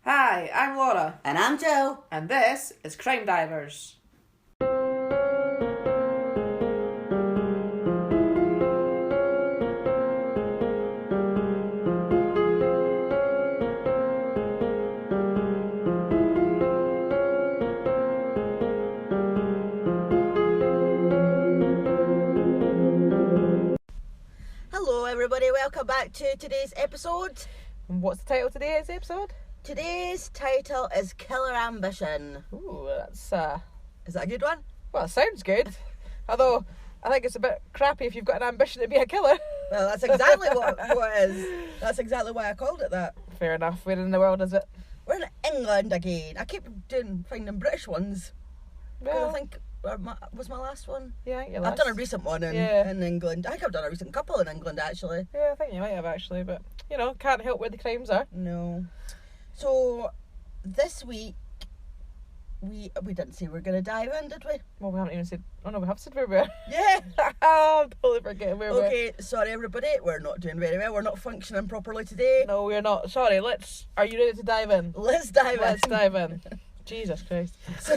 Hi, I'm Laura. And I'm Joe. And this is Crime Divers. Hello everybody, welcome back to today's episode. And what's the title of today's episode? Today's title is Killer Ambition. Ooh, that's Is that a good one? well, it sounds good. Although I think it's a bit crappy if you've got an ambition to be a killer. Well, that's exactly what it is. That's exactly why I called it that. Fair enough. Where in the world is it? We're in England again. I keep finding British ones. Well, I think was my last one. yeah, I think your I've last... done a recent one in England. I think I've done a recent couple in England actually. Yeah, I think you might have actually, but you know, can't help where the crimes are. No. So this week we didn't say we were going to dive in, did we? Well, we haven't even said... Oh no, we have said where we were. Yeah. I'm totally forgetting where we were. Okay, sorry everybody, we're not doing very well. We're not functioning properly today. No, we're not. Sorry, Are you ready to dive in? Let's dive in. Let's dive in. Jesus Christ. So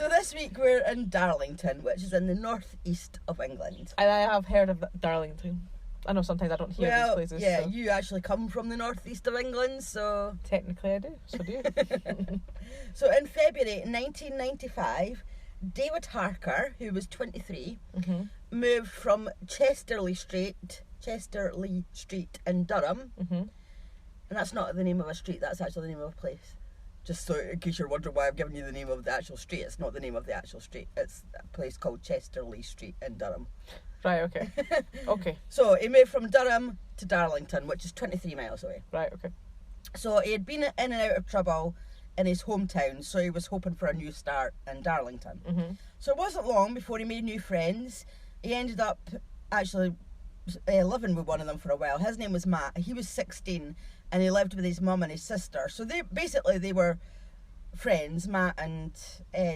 this week we're in Darlington, which is in the northeast of England. And I have heard of Darlington. I know sometimes I don't hear these places. Yeah, so. you actually come from the northeast of England, so... Technically I do, so do you. So in February 1995, David Harker, who was 23, moved from Chesterley Street in Durham. And that's not the name of a street, that's actually the name of a place. Just so in case you're wondering why I've given you the name of the actual street, it's not the name of the actual street. It's a place called Chesterley Street in Durham. Right, okay. Okay. So he moved from Durham to Darlington, which is 23 miles away. Right, okay. So he had been in and out of trouble in his hometown, so he was hoping for a new start in Darlington. So it wasn't long before he made new friends. He ended up actually living with one of them for a while. His name was Matt. He was 16 and he lived with his mum and his sister. So they were friends, Matt and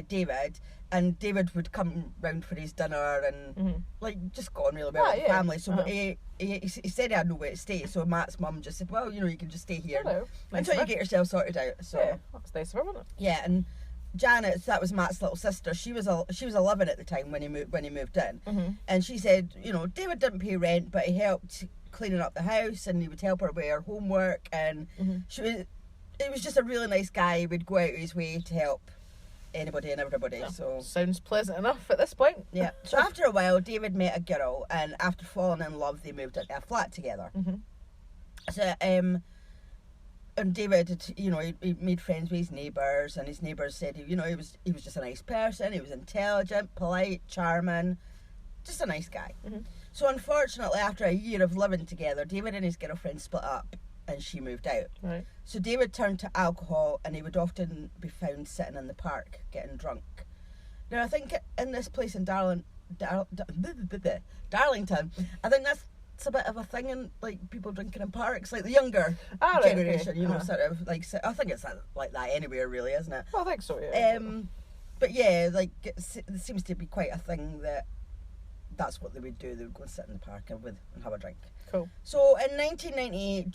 David. And David would come round for his dinner and just got on really well with the family. So he said he had nowhere to stay. So Matt's mum just said, well, you can just stay here until you get yourself sorted out. So yeah, that's nice of her, wasn't it? Yeah, and Janet, that was Matt's little sister. She was 11 at the time when he moved in, and she said, David didn't pay rent, but he helped cleaning up the house, and he would help her with her homework, and he was just a really nice guy. He would go out of his way to help anybody and everybody. Yeah, so sounds pleasant enough at this point. Yeah. So after a while, David met a girl, and after falling in love, they moved into a flat together. So and David, he made friends with his neighbours, and his neighbours said, he was just a nice person. He was intelligent, polite, charming, just a nice guy. So unfortunately, after a year of living together, David and his girlfriend split up, and she moved out. Right. So David turned to alcohol, and he would often be found sitting in the park getting drunk. Now I think in this place in Darlington, I think that's a bit of a thing in people drinking in parks, like the younger generation. Okay. Sort of I think it's like that anywhere, really, isn't it? Well, I think so. Yeah. But yeah, it seems to be quite a thing that's what they would do. They would go and sit in the park and have a drink. Cool. So in 1998,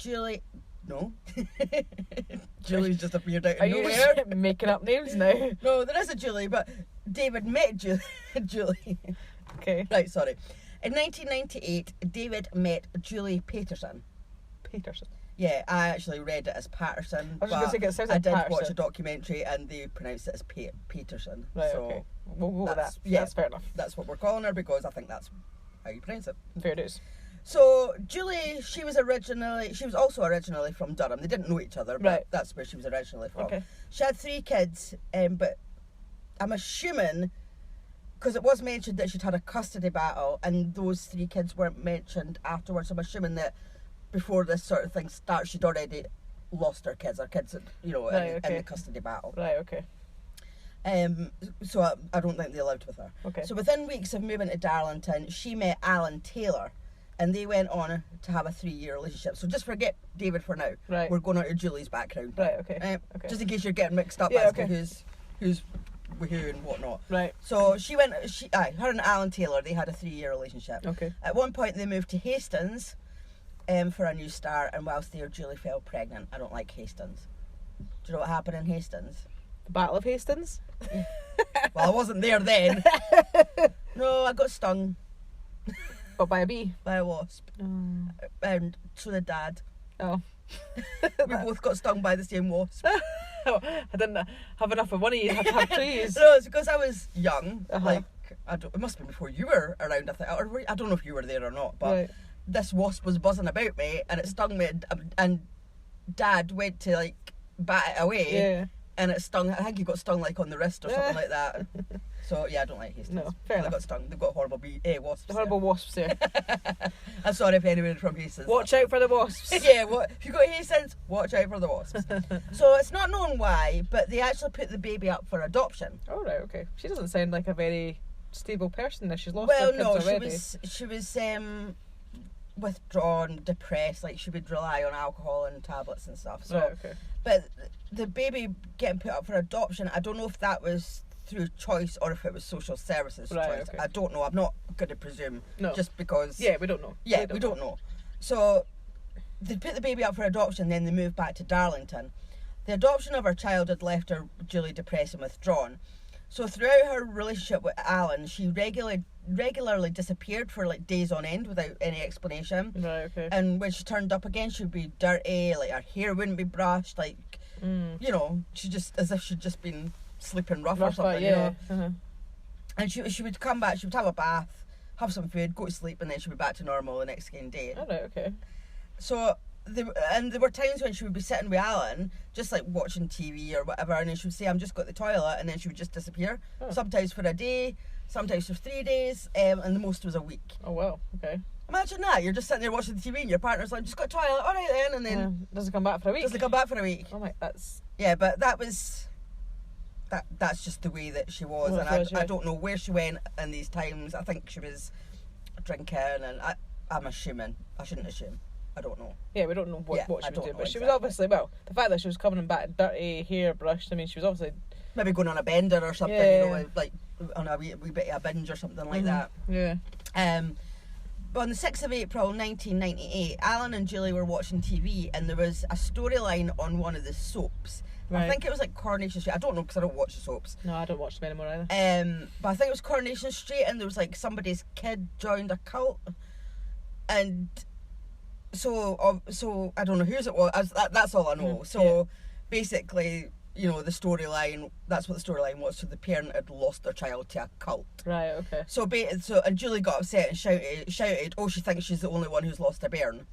Julie's just appeared out of nowhere. Are you just making up names now? No, there is a Julie, but David met Julie. Okay. Right, sorry. In 1998, David met Julie Paterson. Paterson? Yeah, I actually read it as Patterson. I was just going to say, it sounds like Patterson. I did watch Patterson. a documentary and they pronounced it as Peterson. Right, so okay. We'll go with that. Yeah, that's fair enough. That's what we're calling her because I think that's how you pronounce it. Fair dues. So Julie, she was also originally from Durham. They didn't know each other, but that's where she was originally from. Okay. She had 3 kids, but I'm assuming, because it was mentioned that she'd had a custody battle, and those 3 kids weren't mentioned afterwards. I'm assuming that before this sort of thing starts, she'd already lost her kids, in the custody battle. Right, okay. So I don't think they lived with her. Okay. So within weeks of moving to Darlington, she met Alan Taylor, and they went on to have a 3-year relationship. So just forget David for now. Right. We're going on to Julie's background. Right, okay. Just in case you're getting mixed up as to who's with who and whatnot. Right. So her and Alan Taylor, they had a 3-year relationship. Okay. At one point they moved to Hastings for a new start, and whilst there, Julie fell pregnant. I don't like Hastings. Do you know what happened in Hastings? The Battle of Hastings? Well, I wasn't there then. No, I got stung. But by a bee? By a wasp. And so did Dad. Oh. We both got stung by the same wasp. I didn't have enough of one of you. I had to have trees. No, it's because I was young. Uh-huh. Like, it must have been before you were around, I think. Or I don't know if you were there or not, but Right. this wasp was buzzing about me and it stung me, and Dad went to, like, bat it away. Yeah. And it stung. I think he got stung, like, on the wrist or something like that. So, yeah, I don't like Hastings. No, fair enough. They got stung. They've got horrible wasps. Horrible wasps there. I'm sorry if anyone from Hastings. Watch out for the wasps. Yeah, if you got Hastings, watch out for the wasps. So it's not known why, but they actually put the baby up for adoption. Oh, right, okay. She doesn't sound like a very stable person if she's lost Well, her kids no, already. she was withdrawn, depressed. Like, she would rely on alcohol and tablets and stuff. So, Right, okay. but the baby getting put up for adoption, I don't know if that was through choice or if it was social services Right, choice. okay. I don't know. I'm not going to presume. No. Just because. Yeah, we don't know. Yeah, we don't know. So they put the baby up for adoption, then they moved back to Darlington. The adoption of her child had left her Julie depressed and withdrawn. So throughout her relationship with Alan, she regularly disappeared for, like, days on end without any explanation. Right, okay. And when she turned up again, she'd be dirty, like her hair wouldn't be brushed, like, you know, she just, as if she'd just been sleeping rough or something, yeah. you know. Uh-huh. And she would come back, she would have a bath, have some food, go to sleep, and then she'd be back to normal the next day. Oh, right, okay. So, there were times when she would be sitting with Alan, just like watching TV or whatever, and then she would say, I'm just got to the toilet, and then she would just disappear. Oh. Sometimes for a day, sometimes for 3 days, and the most was a week. Oh, well, okay. Imagine that, you're just sitting there watching the TV and your partner's like, just got to the toilet, alright then, and then Doesn't come back for a week? doesn't come back for a week. Oh, my, that's... Yeah, but that's just the way that she was, Oh, and it was, yeah. I don't know where she went in these times. I think she was drinking, and I'm assuming. I shouldn't assume. I don't know. Yeah, we don't know what I she was don't doing, know but she was exactly. obviously, well, the fact that she was coming back dirty, hair brushed, I mean, she was obviously... Maybe going on a bender or something, Yeah. you know, like on a wee bit of a binge or something like that. Yeah. But on the 6th of April 1998, Alan and Julie were watching TV, and there was a storyline on one of the soaps. I Right. think it was like Coronation Street. I don't know because I don't watch the soaps. No, I don't watch them anymore either. But I think it was Coronation Street, and there was like somebody's kid joined a cult, and so I don't know whose it was. That's all I know. So basically, you know, the storyline. That's what the storyline was. So the parent had lost their child to a cult. Right, okay. So and Julie got upset and shouted, "Oh, she thinks she's the only one who's lost a bairn."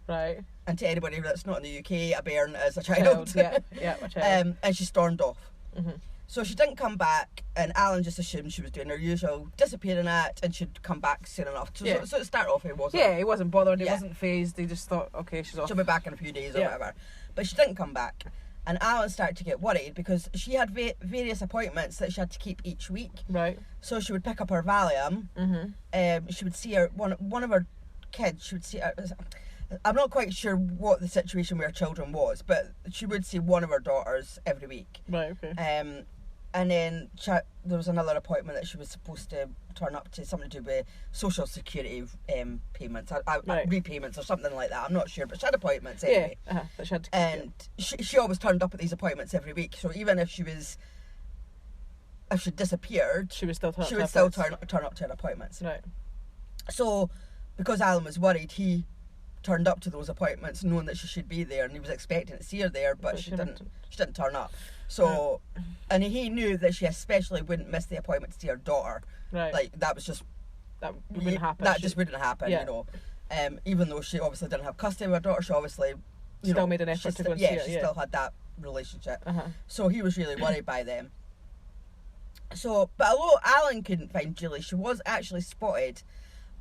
Right. And to anybody that's not in the UK, a bairn is a child. Yeah, a child. And she stormed off. Mm-hmm. So she didn't come back, and Alan just assumed she was doing her usual disappearing act, and she'd come back soon enough. So to start off, it wasn't. Yeah, he wasn't bothered, he Yeah. wasn't phased, he just thought, okay, she's off. She'll be back in a few days or Yeah. whatever. But she didn't come back. And Alan started to get worried because she had various appointments that she had to keep each week. Right. So she would pick up her Valium. Mm-hmm. She would see her one of her kids. She would see her. I'm not quite sure what the situation with her children was, but she would see one of her daughters every week. Right, okay. And then there was another appointment that she was supposed to turn up to, something to do with social security payments, Right. repayments or something like that. I'm not sure, but she had appointments anyway. Yeah, that she had to keep And she always turned up at these appointments every week. So even if she disappeared, she would still turn she up would to still appointments. turn up to her appointments. Right. So because Alan was worried, he turned up to those appointments knowing that she should be there, and he was expecting to see her there, but she didn't turn up. So and he knew that she especially wouldn't miss the appointment to see her daughter. Right. Like that was just that wouldn't happen. That just wouldn't happen, Yeah. you know. Even though she obviously didn't have custody of her daughter, she obviously Still made an effort to go and see her, she yeah. still had that relationship. Uh-huh. So he was really worried by them. So, but although Alan couldn't find Julie, she was actually spotted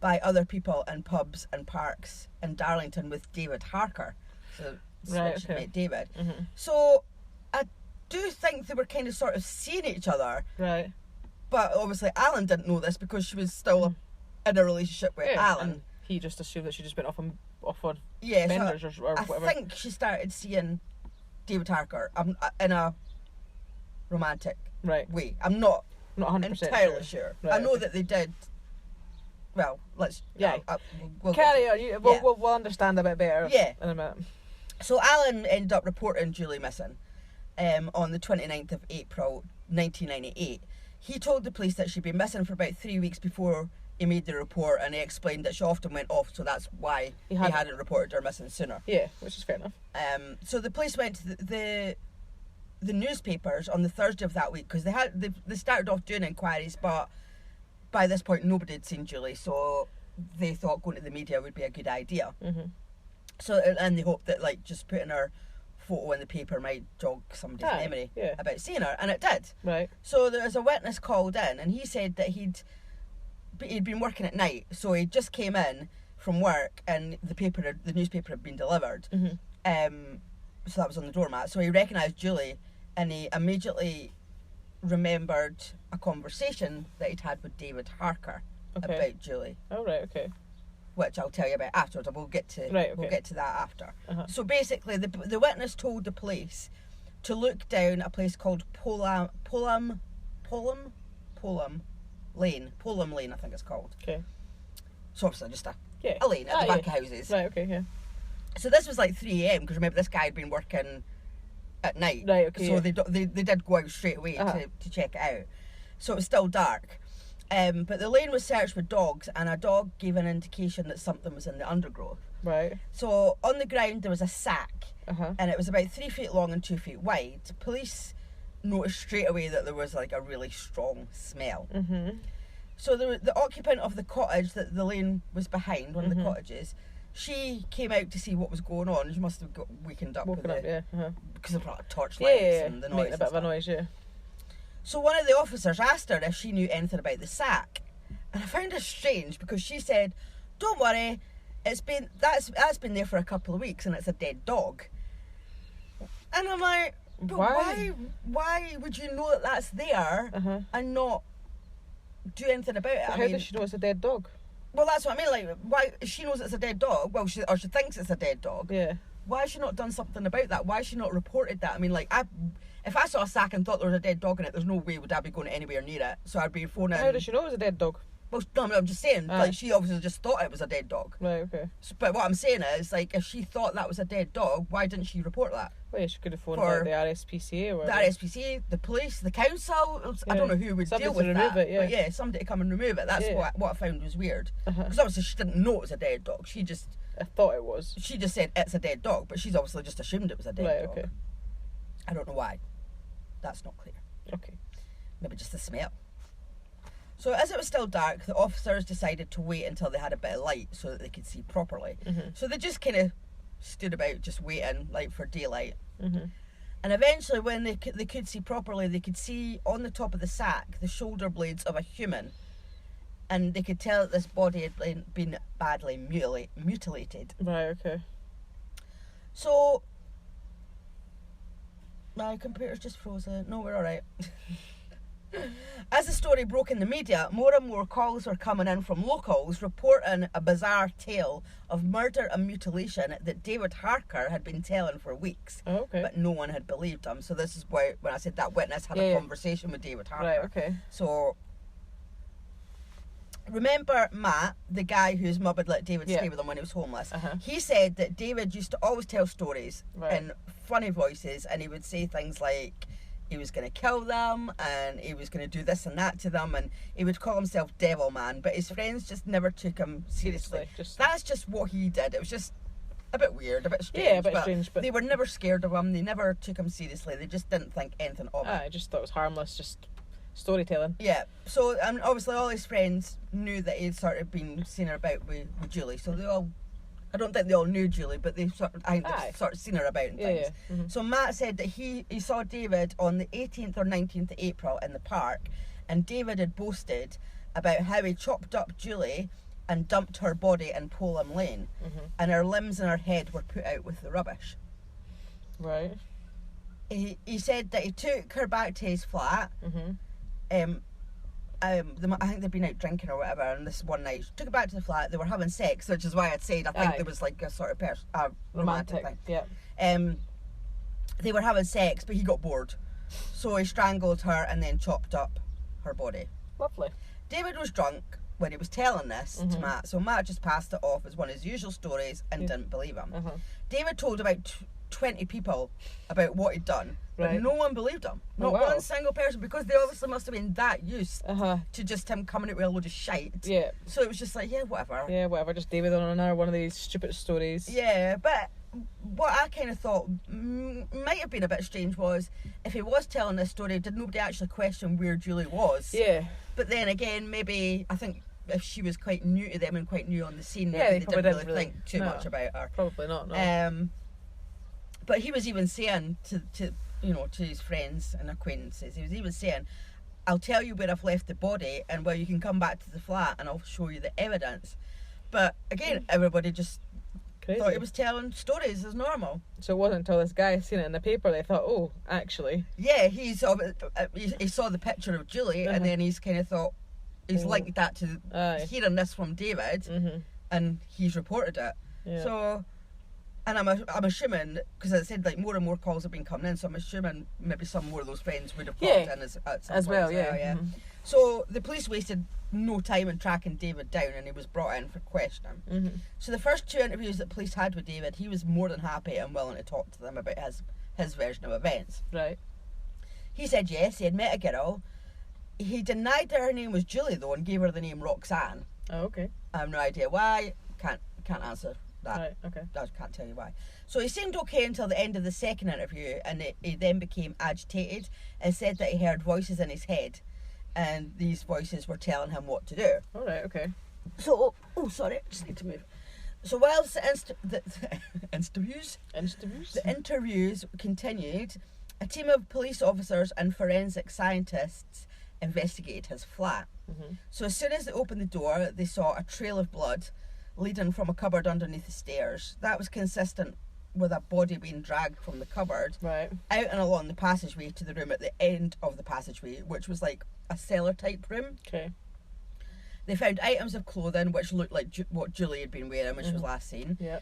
by other people in pubs and parks in Darlington with David Harker. So Right, she okay. met David. Mm-hmm. So I do think they were kind of sort of seeing each other, Right. but obviously Alan didn't know this because she was still in a relationship with Yeah, Alan. and he just assumed that she just went off on Yeah, benders or I whatever. think she started seeing David Harker in a romantic Right. way. I'm not Not 100% entirely sure. Right, I know okay. that they did. Well, let's we'll Carry on. We'll understand a bit better Yeah. in a minute. So Alan ended up reporting Julie missing. on the 29th of April 1998. He told the police that she'd been missing for about 3 weeks before he made the report, and he explained that she often went off, so that's why he hadn't reported her missing sooner. Yeah, which is fair enough. So the police went to the newspapers on the Thursday of that week, because they started off doing inquiries, but by this point nobody had seen Julie, so they thought going to the media would be a good idea. Mm-hmm. So, and they hoped that like just putting her photo in the paper might jog somebody's memory about seeing her, and it did. Right. So there was a witness called in, and he said that he'd been working at night, so he just came in from work, and the newspaper had been delivered. Mm-hmm. So that was on the doormat. So he recognised Julie, and he immediately remembered a conversation that he'd had with David Harker about Julie. Oh, right, okay. Which I'll tell you about afterwards. We'll get to we'll get to that after. Uh-huh. So basically, the witness told the police to look down a place called Polam Lane. Polam Lane, I think it's called. Okay. So obviously just a lane at the back of houses. Right, okay, yeah. So this was like 3 a.m. because remember this guy had been working at night. Right, okay. So they did go out straight away to check it out. So it was still dark. But the lane was searched with dogs, and a dog gave an indication that something was in the undergrowth. Right. So on the ground there was a sack, uh-huh. and it was about 3 feet long and 2 feet wide. Police noticed straight away that there was like a really strong smell. Mm-hmm. So the occupant of the cottage that the lane was behind, one of the cottages, she came out to see what was going on. She must have got wakened up because of torchlights and the noise. Making a bit of a noise, yeah. So one of the officers asked her if she knew anything about the sack, and I found it strange because she said, "Don't worry, that's been there for a couple of weeks and it's a dead dog." And I'm like, but why would you know that that's there and not do anything about it? How does she know it's a dead dog? Well, that's what I mean. Like, why she knows it's a dead dog? Well, she thinks it's a dead dog. Yeah. Why has she not done something about that? Why has she not reported that? I mean, like, if I saw a sack and thought there was a dead dog in it, there's no way would I be going anywhere near it. So I'd be phoning. How does she know it was a dead dog? Well, no, I'm just saying, like, she obviously just thought it was a dead dog. Right, okay. So, but what I'm saying is, like, if she thought that was a dead dog, why didn't she report that? Well, she could have phoned like the RSPCA or whatever. The RSPCA, the police, the council. I don't know who would deal with that. It, but yeah, somebody to come and remove it. That's what I found was weird. Because obviously she didn't know it was a dead dog. I thought it was. She just said it's a dead dog, but she's obviously just assumed it was a dead dog. Okay. I don't know why. That's not clear. Okay. Maybe just the smell. So as it was still dark, the officers decided to wait until they had a bit of light so that they could see properly. Mm-hmm. So they just kind of stood about just waiting, like, for daylight. Mm-hmm. And eventually when they could see properly, they could see on the top of the sack the shoulder blades of a human. And they could tell that this body had been badly mutilated. Right, okay. So my computer's just frozen. No, we're all right. As the story broke in the media, more and more calls were coming in from locals reporting a bizarre tale of murder and mutilation that David Harker had been telling for weeks. Oh, okay. But no one had believed him. So this is why when I said that witness had a conversation with David Harker. Right, okay. So remember Matt, the guy whose mum had let David stay with him when he was homeless? He said that David used to always tell stories in funny voices, and he would say things like he was going to kill them and he was going to do this and that to them, and he would call himself Devil Man, but his friends just never took him seriously. That's just what he did. It was just a bit weird, a bit strange. Yeah, a bit strange, but they were never scared of him. They never took him seriously. They just didn't think anything of it. I just thought it was harmless, just storytelling. Yeah, so obviously all his friends knew that he'd sort of been seen her about with Julie, so they all, I don't think they all knew Julie, but they sort of seen her about and things. Yeah. Mm-hmm. So Matt said that he saw David on the 18th or 19th of April in the park, and David had boasted about how he chopped up Julie and dumped her body in Polam Lane, and her limbs and her head were put out with the rubbish. Right. He said that he took her back to his flat. I think they'd been out drinking or whatever, and this one night she took her back to the flat. They were having sex, which is why I'd said I think there was like a sort of romantic thing. Yeah. They were having sex, but he got bored, so he strangled her and then chopped up her body. Lovely. David was drunk when he was telling this to Matt, so Matt just passed it off as one of his usual stories and didn't believe him. David told about 20 people about what he'd done, but Right. no one believed him. Not wow. one single person, because they obviously must have been that used Uh-huh. to just him coming out with a load of shite. Yeah. So it was just like, yeah, whatever. Yeah, whatever. Just David on another one of these stupid stories. Yeah, but what I kind of thought might have been a bit strange was, if he was telling this story, did nobody actually question where Julie was? Yeah. But then again, maybe, I think if she was quite new to them and quite new on the scene, Yeah, maybe they they probably didn't really think too no. much about her. Probably not, no. But he was even saying to his friends and acquaintances, he was even saying, I'll tell you where I've left the body, and you can come back to the flat and I'll show you the evidence. But again, everybody just Crazy. thought he was telling stories as normal. So it wasn't until this guy seen it in the paper they thought, oh, actually. Yeah, he saw the picture of Julie, and then he's kind of thought, he's linked that to hearing this from David, and he's reported it. Yeah. So, and I'm assuming, because I said like more and more calls have been coming in, so I'm assuming maybe some more of those friends would have popped in at some as point well, yeah. yeah. So the police wasted no time in tracking David down, and he was brought in for questioning. So the first 2 interviews that police had with David, he was more than happy and willing to talk to them about his version of events. Right. He said yes, he had met a girl. He denied that her name was Julie though, and gave her the name Roxanne. Oh, okay. I have no idea why. Can't answer that. Right, okay. I can't tell you why. So he seemed okay until the end of the second interview, and he then became agitated and said that he heard voices in his head, and these voices were telling him what to do. All right, okay. So, sorry, I just need to move. So whilst the interviews continued, a team of police officers and forensic scientists investigated his flat. So as soon as they opened the door, they saw a trail of blood leading from a cupboard underneath the stairs. That was consistent with a body being dragged from the cupboard Right. out and along the passageway to the room at the end of the passageway, which was like a cellar type room. Okay. They found items of clothing which looked like what Julie had been wearing when she was last seen. Yeah.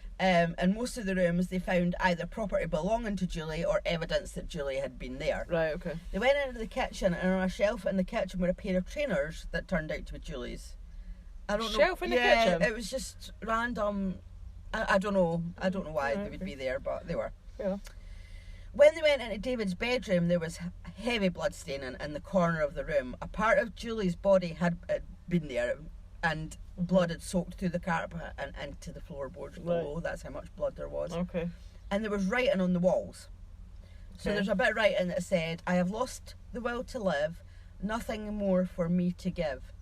In most of the rooms, they found either property belonging to Julie or evidence that Julie had been there. Right, okay. They went into the kitchen, and on a shelf in the kitchen were a pair of trainers that turned out to be Julie's. I don't know. Shelf in the kitchen? It was just random. I don't know. I don't know why Right, they would okay. be there, but they were. Yeah. When they went into David's bedroom, there was heavy blood staining in the corner of the room. A part of Julie's body had been there, and blood had soaked through the carpet and into the floorboards below. That's how much blood there was. Okay. And there was writing on the walls. So Okay. there's a bit of writing that said, I have lost the will to live, nothing more for me to give.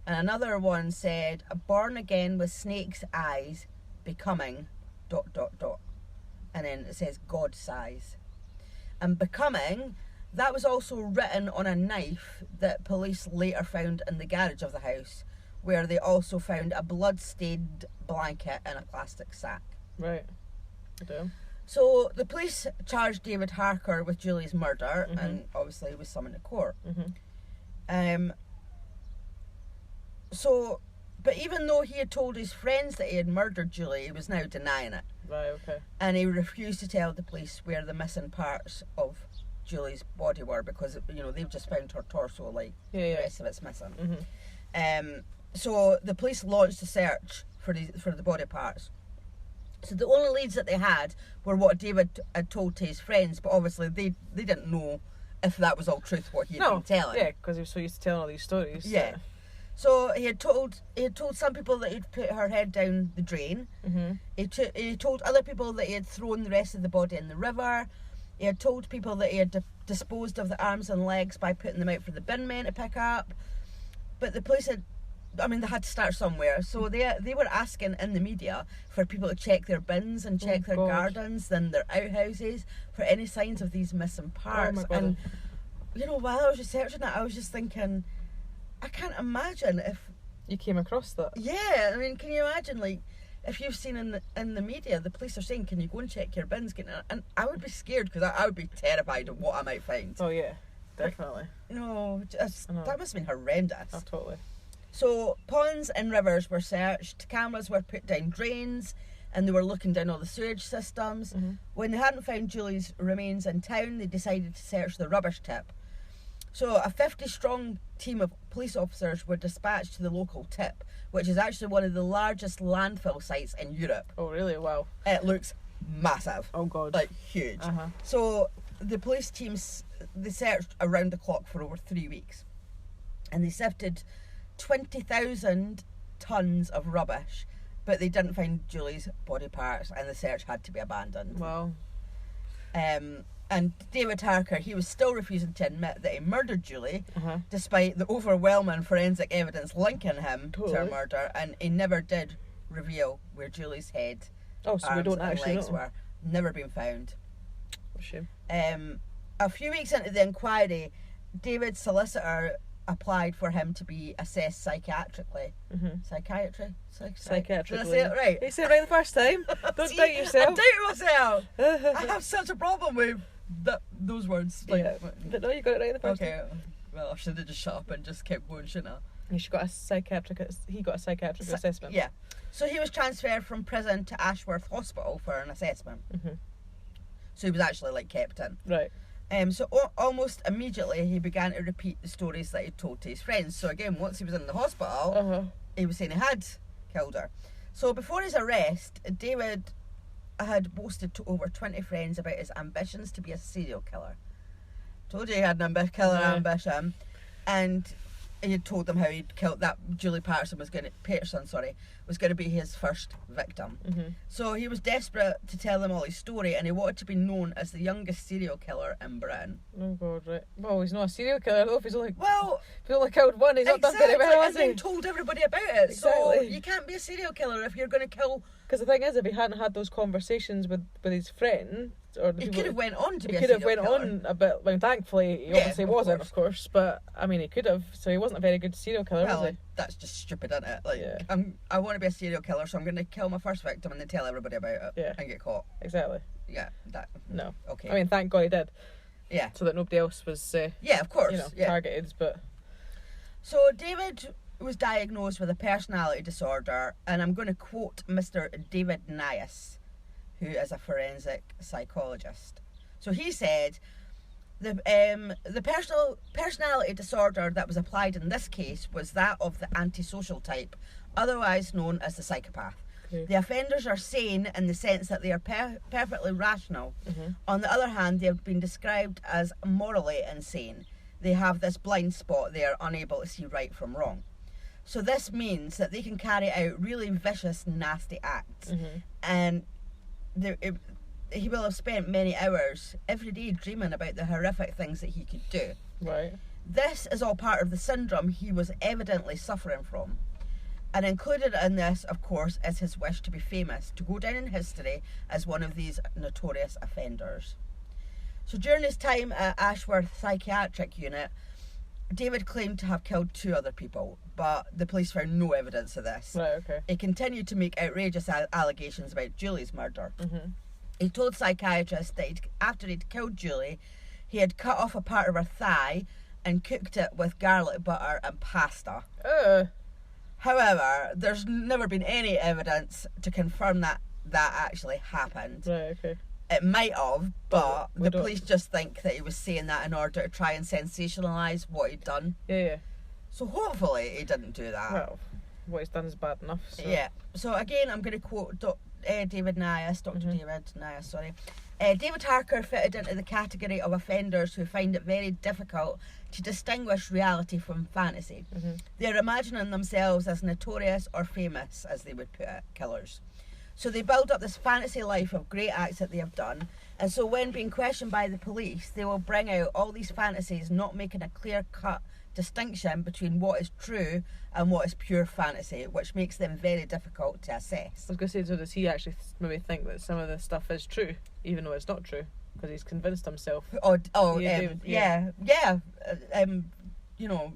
And another one said, born again with snake's eyes, becoming ... And then it says God size. And becoming, that was also written on a knife that police later found in the garage of the house, where they also found a blood-stained blanket in a plastic sack. Right. Damn. So the police charged David Harker with Julie's murder, and obviously he was summoned to court. But even though he had told his friends that he had murdered Julie, he was now denying it. Right, okay. And he refused to tell the police where the missing parts of Julie's body were, because they've just found her torso, like the rest of it's missing. So the police launched a search for the body parts. So the only leads that they had were what David had told to his friends, but obviously they didn't know if that was all truth what he'd been telling. Yeah, because he was so used to telling all these stories. Yeah. So he had told some people that he'd put her head down the drain. He told other people that he had thrown the rest of the body in the river. He had told people that he had disposed of the arms and legs by putting them out for the bin men to pick up. But the police they had to start somewhere. So they were asking in the media for people to check their bins and check their gardens and their outhouses for any signs of these missing parts. Oh my God. And while I was researching that, I was just thinking, I can't imagine if you came across that. Yeah, I mean, can you imagine, like, if you've seen in the media, the police are saying, can you go and check your bins? And I would be scared, because I would be terrified of what I might find. Oh yeah, definitely. That must have been horrendous. Oh, totally. So ponds and rivers were searched, cameras were put down drains, and they were looking down all the sewage systems. When they hadn't found Julie's remains in town, they decided to search the rubbish tip. So a 50-strong team of police officers were dispatched to the local tip, which is actually one of the largest landfill sites in Europe. Oh really? Wow. It looks massive. Oh God. Like, huge. So the police teams, they searched around the clock for over 3 weeks. And they sifted 20,000 tons of rubbish, but they didn't find Julie's body parts, and the search had to be abandoned. Wow. And David Harker, he was still refusing to admit that he murdered Julie, despite the overwhelming forensic evidence linking him to her murder, and he never did reveal where Julie's head, so we don't actually legs know. were. Never been found. What a shame. A few weeks into the inquiry, David's solicitor applied for him to be assessed psychiatrically. Psychiatrically? Did I say it right? You said it right the first time. Don't See, doubt yourself. I doubt myself. I have such a problem with those words. Like, but no, you got it right the first time. Okay, well, I should have just shut up and just kept going, shouldn't I? He got a psychiatric assessment. Yeah. So he was transferred from prison to Ashworth Hospital for an assessment. So he was actually, like, kept in. Right. So almost immediately he began to repeat the stories that he told to his friends. So again, once he was in the hospital, he was saying he had killed her. So before his arrest, David had boasted to over 20 friends about his ambitions to be a serial killer. Told you he had an killer ambition, and he had told them how he'd killed that Julie Paterson was going to be his first victim. So he was desperate to tell them all his story, and he wanted to be known as the youngest serial killer in Britain. Oh God, right. Well, he's not a serial killer though. If he's only killed one, he's not done Exactly, very well, has and then he? told everybody about it. So Exactly. you can't be a serial killer if you're going to kill. Because the thing is, if he hadn't had those conversations with his friend, or the He people could have went on to be he a could serial have went killer. on a bit. Well, thankfully, he obviously of wasn't, course. of course. But I mean, he could have. So he wasn't a very good serial killer, was he? That's just stupid, isn't it? Like, Yeah. I want to be a serial killer, so I'm going to kill my first victim and then tell everybody about it and get caught. Exactly. Yeah, that. No. Okay. I mean, thank God he did. Yeah. So that nobody else was, Yeah, of course. targeted. But So David was diagnosed with a personality disorder, and I'm going to quote Mr. David Nias, who is a forensic psychologist. So he said, the personality disorder that was applied in this case was that of the antisocial type, otherwise known as the psychopath. Okay. The offenders are sane in the sense that they are perfectly rational. On the other hand, they have been described as morally insane. They have this blind spot, they are unable to see right from wrong. So this means that they can carry out really vicious, nasty acts. And he will have spent many hours every day dreaming about the horrific things that he could do. right. This is all part of the syndrome he was evidently suffering from. And included in this, of course, is his wish to be famous, to go down in history as one of these notorious offenders. So during his time at Ashworth Psychiatric Unit, David claimed to have killed 2 other people, but the police found no evidence of this. Right, okay. He continued to make outrageous allegations about Julie's murder. He told psychiatrists that after he'd killed Julie, he had cut off a part of her thigh and cooked it with garlic butter and pasta. However, there's never been any evidence to confirm that actually happened. Right, okay. It might have, but we the don't- police just think that he was saying that in order to try and sensationalise what he'd done. Yeah. So hopefully he didn't do that. Well, what he's done is bad enough. So. Yeah. So again, I'm going to quote David Nias, Dr. David Nias, sorry. David Harker fitted into the category of offenders who find it very difficult to distinguish reality from fantasy. They're imagining themselves as notorious or famous, as they would put it, killers. So they build up this fantasy life of great acts that they have done, and so when being questioned by the police, they will bring out all these fantasies, not making a clear-cut distinction between what is true and what is pure fantasy, which makes them very difficult to assess. I was going to say, so does he actually maybe think that some of the stuff is true, even though it's not true? Because he's convinced himself. David, yeah. You know,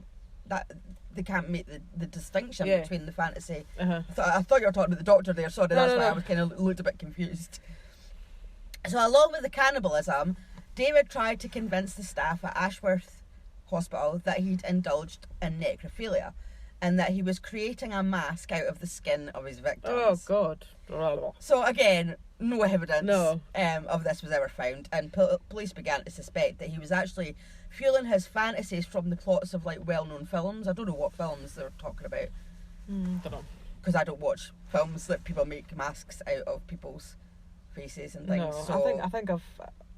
that they can't make the distinction Yeah. between the fantasy. Uh-huh. I thought you were talking about the doctor there, sorry, that's why I was kind of looked a bit confused. So along with the cannibalism, David tried to convince the staff at Ashworth Hospital that he'd indulged in necrophilia and that he was creating a mask out of the skin of his victims. Oh, God. So again, no evidence No. of this was ever found, and police began to suspect that he was actually fueling his fantasies from the plots of like well-known films. I don't know what films they're talking about Don't know. because I don't watch films that people make masks out of people's faces and things. No, so I couldn't think of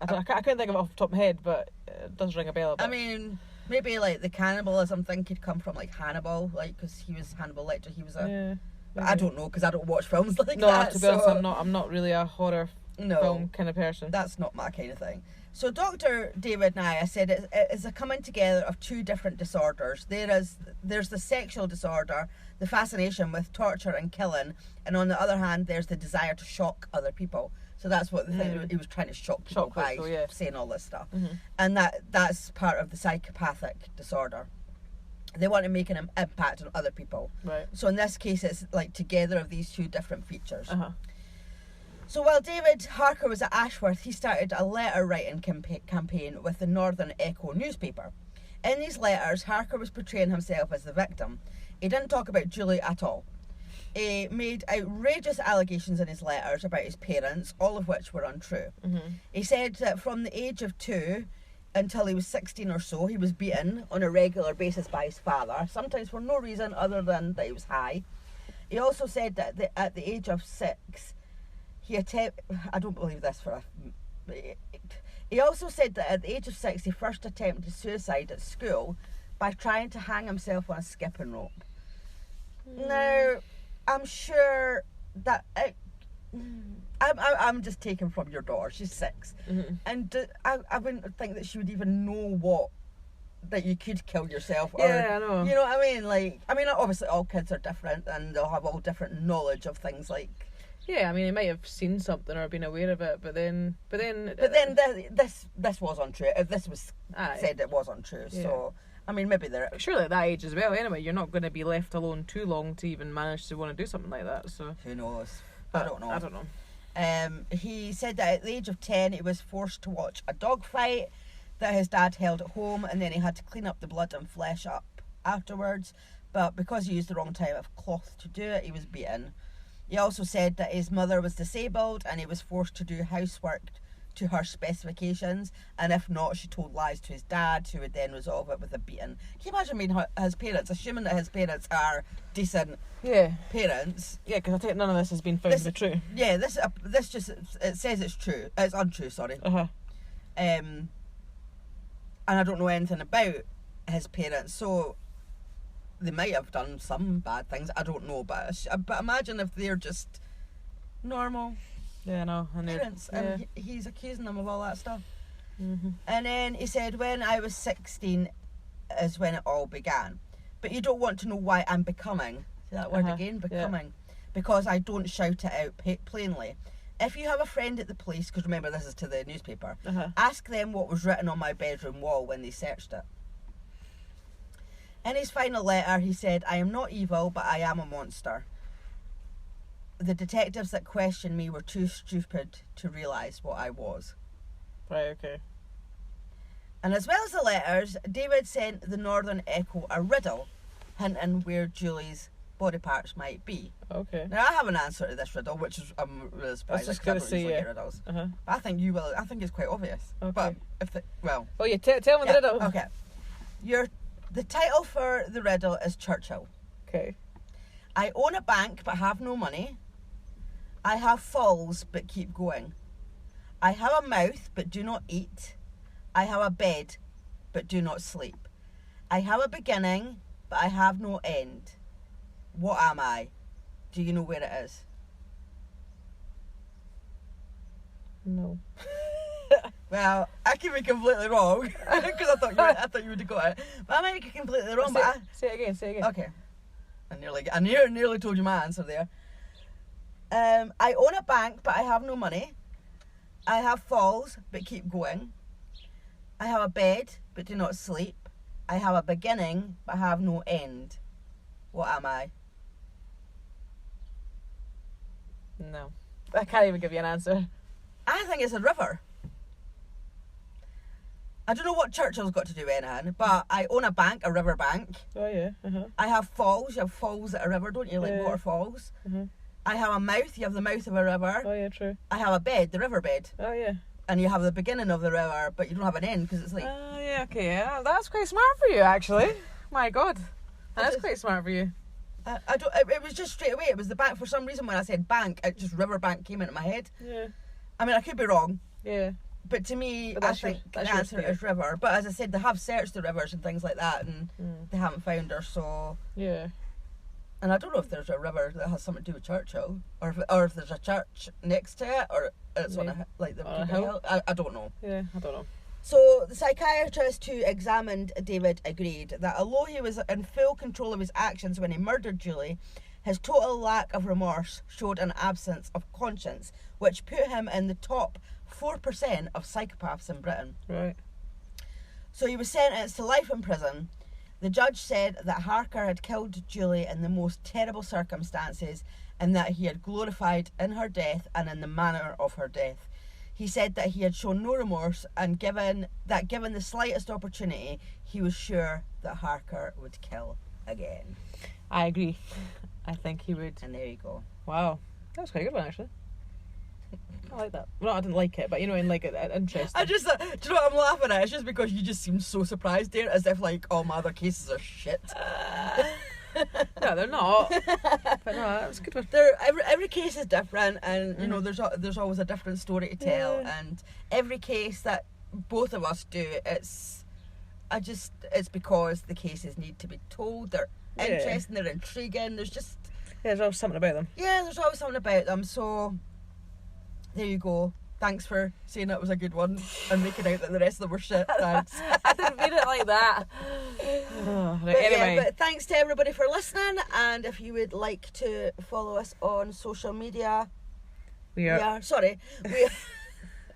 it off the top of my head, but it does ring a bell. I mean, maybe like the cannibalism thing could come from like Hannibal, like because he was Hannibal Lecter. He was a. Yeah, but I don't know because I don't watch films like no, that. to be honest, I'm not really a horror film kind of person. That's not my kind of thing. So Dr. David Naya said it is a coming together of two different disorders. There's the sexual disorder, the fascination with torture and killing, and on the other hand, there's the desire to shock other people. So that's what the thing he was trying to shock people by saying all this stuff, and that's part of the psychopathic disorder. They want to make an impact on other people. Right. So in this case, it's like together of these two different features. Uh-huh. So while David Harker was at Ashworth, he started a letter writing campaign with the Northern Echo newspaper. In these letters, Harker was portraying himself as the victim. He didn't talk about Julie at all. He made outrageous allegations in his letters about his parents, all of which were untrue. He said that from the age of 2 until he was 16 or so, he was beaten on a regular basis by his father, sometimes for no reason other than that he was high. He also said that at the age of 6, I don't believe this he also said that at the age of 6 he first attempted suicide at school by trying to hang himself on a skipping rope. Now, I'm sure that I'm just taken from your daughter. She's 6, and I wouldn't think that she would even know that you could kill yourself. Or, I know. You know what I mean? Obviously all kids are different, and they'll have all different knowledge of things like. Yeah, I mean, he might have seen something or been aware of it, but then this was untrue. This was said it was untrue. Yeah. So I mean, maybe they're surely at that age as well. Anyway, you're not going to be left alone too long to even manage to want to do something like that. So who knows? I don't know. He said that at the age of 10, he was forced to watch a dog fight that his dad held at home, and then he had to clean up the blood and flesh up afterwards. But because he used the wrong type of cloth to do it, he was beaten. He also said that his mother was disabled and he was forced to do housework to her specifications, and if not, she told lies to his dad, who would then resolve it with a beating. Can you imagine being his parents, assuming that his parents are decent parents? Yeah, because I think none of this has been found to be true. Yeah, this just, it says it's true. It's untrue, sorry. And I don't know anything about his parents, so they might have done some bad things. I don't know, but imagine if they're just normal parents, and he's accusing them of all that stuff. And then he said, when I was 16 is when it all began. But you don't want to know why I'm becoming. See that word again? Becoming. Because I don't shout it out plainly. If you have a friend at the police, because remember this is to the newspaper, ask them what was written on my bedroom wall when they searched it. In his final letter, he said, I am not evil, but I am a monster. The detectives that questioned me were too stupid to realise what I was. Right, okay. And as well as the letters, David sent the Northern Echo a riddle, hinting where Julie's body parts might be. Okay. Now, I have an answer to this riddle, which is, I'm really surprised. I was just going to say, get riddles. But I think you will. I think it's quite obvious. Okay. But Oh, yeah, tell me the riddle. Okay. The title for the riddle is Churchill. Okay. I own a bank but have no money. I have falls but keep going. I have a mouth but do not eat. I have a bed but do not sleep. I have a beginning but I have no end. What am I? Do you know where it is? No. Well, I could be completely wrong because I thought you would have got it, but I might be completely wrong. Say it again. Okay, I nearly told you my answer there. I own a bank, but I have no money. I have falls, but keep going. I have a bed, but do not sleep. I have a beginning, but have no end. What am I? No, I can't even give you an answer. I think it's a river. I don't know what Churchill's got to do with anything, but I own a bank, a river bank. Oh, yeah. I have falls. You have falls at a river, don't you? Like waterfalls. I have a mouth. You have the mouth of a river. Oh, yeah, true. I have a bed, the river bed. Oh, yeah. And you have the beginning of the river, but you don't have an end because it's like... Oh, yeah, okay. Yeah. That's quite smart for you, actually. My God. That's quite smart for you. It was just straight away. It was the bank. For some reason, when I said bank, it just river bank came into my head. Yeah. I mean, I could be wrong, Yeah. but to me, But I that's think your the answer theory. is river. But as I said, they have searched the rivers and things like that, and they haven't found her. So, Yeah. and I don't know if there's a river that has something to do with Churchill, or if there's a church next to it, or it's on a like the On a hill. I don't know. Yeah, I don't know. So the psychiatrist who examined David agreed that although he was in full control of his actions when he murdered Julie, his total lack of remorse showed an absence of conscience, which put him in the top 4% of psychopaths in Britain. Right. So he was sentenced to life in prison. The judge said that Harker had killed Julie in the most terrible circumstances and that he had glorified in her death and in the manner of her death. He said that he had shown no remorse and given the slightest opportunity, he was sure that Harker would kill again. I agree. I think he would. And there you go. Wow. That was quite a good one, actually. I like that. Well, I didn't like it, but you know, in like interesting. I just, do you know what I'm laughing at? It's just because you just seem so surprised there, as if like all my other cases are shit. No, they're not. But no, that was a good one. Every case is different, and you know there's always a different story to tell. Yeah. And every case that both of us do, it's because the cases need to be told. They're interesting, they're intriguing. There's always something about them. Yeah, there's always something about them. So there you go. Thanks for saying that was a good one and making out that the rest of them were shit. Thanks. I didn't mean it like that. Right, But anyway. yeah, but thanks to everybody for listening, and if you would like to follow us on social media, I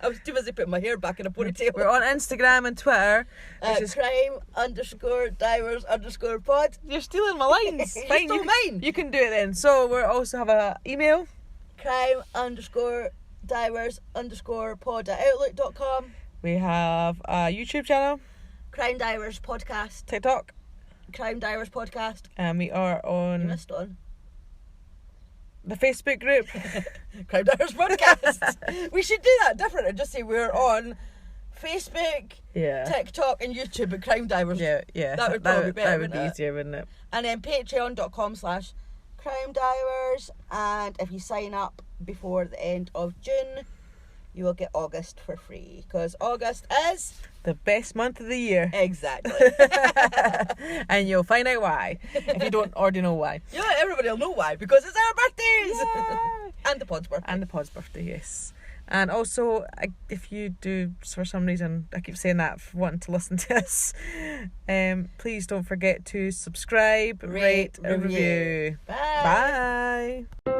was too busy putting my hair back in a ponytail. We're on Instagram and Twitter. Which is crime_divers_pod. You're stealing my lines. You Fine, stole mine. You can do it then. So we also have a email. crime_divers_pod@outlook.com. We have a YouTube channel, Crime Divers Podcast. TikTok, Crime Divers Podcast. and we are You on missed one. the Facebook group. Crime Divers Podcast. We should do that different and just say we're on Facebook, TikTok and YouTube at Crime Divers. Yeah. That would probably be better, That would be wouldn't it? easier, wouldn't it? And then patreon.com/Crime Divers. And if you sign up before the end of June, you will get August for free. Because August is... The best month of the year. Exactly. And you'll find out why. If you don't already know why. Yeah, everybody will know why. Because it's our birthdays. Yay. And the pod's birthday. And the pod's birthday, yes. And also, if you do, for some reason, I keep saying that, wanting to listen to us, please don't forget to subscribe, rate, and review. Bye. Bye.